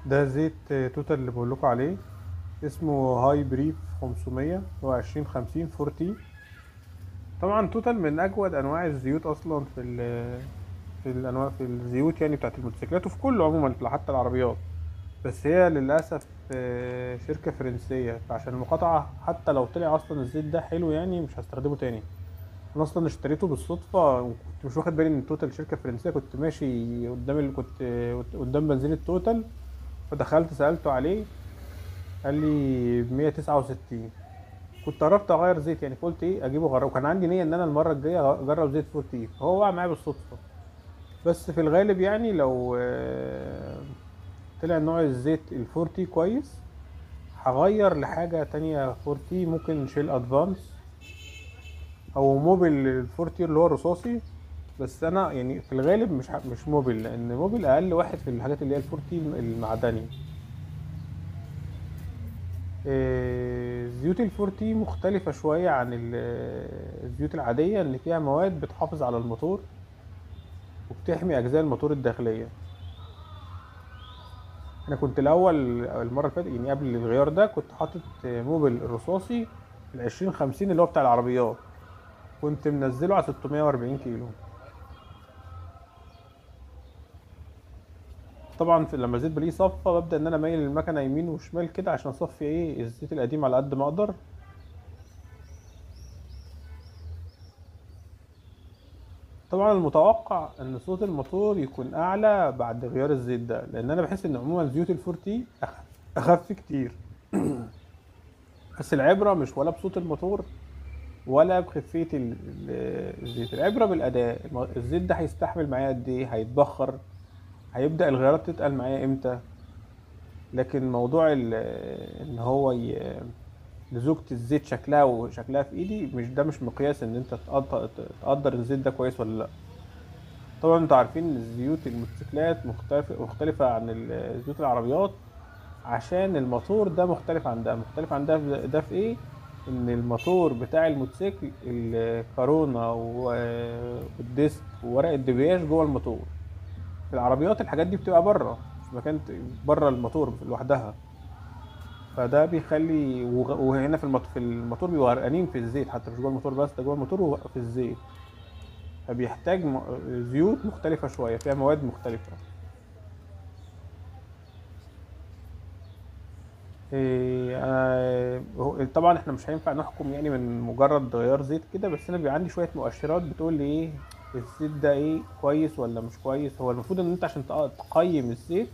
ده زيت توتال اللي بقول لكم عليه. اسمه هاي بريف 500، هو 2050 40. طبعا توتال من اجود انواع الزيوت اصلا في الانواع في الزيوت يعني بتاعت الموتوسيكلات وفي كله عموما حتى العربيات. بس هي للاسف شركه فرنسيه، فعشان المقاطعه حتى لو طلع اصلا الزيت ده حلو يعني مش هستخدمه تاني. انا اصلا اشتريته بالصدفه وكنت مش واخد بالي ان توتال شركه فرنسيه. كنت ماشي قدام كنت قدام بنزين التوتال، فدخلت سالته عليه، قال لي ب 169. كنت قربت اغير زيت يعني، فقلت ايه اجيبه اغيره، وكان عندي نيه ان انا المره الجايه اجرب زيت فورتي، فهو وقع معايا بالصدفه. بس في الغالب يعني لو طلع نوع الزيت الفورتي كويس، هغير لحاجه تانية فورتي، ممكن شيل ادفانس او موبيل الفورتي اللي هو الرصاصي. بس انا يعني في الغالب مش موبيل، لان موبيل اقل واحد في الحاجات اللي هي الفورتي المعدني. زيوت الفورتي مختلفة شوية عن الزيوت العادية، إن فيها مواد بتحافظ على الموتور وبتحمي أجزاء الموتور الداخلية. أنا كنت الأول المرة اللي فاتت يعني قبل الغيار ده كنت حاطط موبل الرصاصي 2050 اللي هو بتاع العربيات، كنت منزله على 640 كيلو. طبعا لما الزيت بلاقيه صفى ببدأ إن أنا أميل المكنة يمين وشمال كده عشان أصفي إيه الزيت القديم على قد ما أقدر. طبعا المتوقع ان صوت الموتور يكون اعلى بعد غيار الزيت ده، لان انا بحس ان عموما زيوت الفورتي اخف كتير. بس العبره مش ولا بصوت الموتور ولا بخفيه الزيت، العبره بالاداء. الزيت ده هيستحمل معايا قد ايه، هيتبخر، هيبدا الغيارات تتقل معايا امتى. لكن موضوع ان هو لزوجة الزيت شكلها وشكلها في ايدي، مش ده مش مقياس ان انت تقدر الزيت ده كويس ولا لا. طبعا انتوا عارفين ان زيوت الموتوسيكلات مختلفة عن زيوت العربيات، عشان الموتور ده مختلف عن ده. مختلف عن ده في ايه؟ ان الموتور بتاع الموتوسيكل الكارونا والديسك وورق الدبرياج جوه الموتور. في العربيات الحاجات دي بتبقى بره في مكان بره الموتور لوحدها. فده بيخلي وهنا في الموتور بيبقوا غرقانين في الزيت، حتى مش جوه الموتور بس، ده جوه الموتور وفي الزيت. فبيحتاج زيوت مختلفة شوية فيها مواد مختلفة. طبعا احنا مش هينفع نحكم يعني من مجرد غيار زيت كده، بس انا بيبقى عندي شوية مؤشرات بتقول لي ايه الزيت ده ايه كويس ولا مش كويس. هو المفروض ان انت عشان تقيم الزيت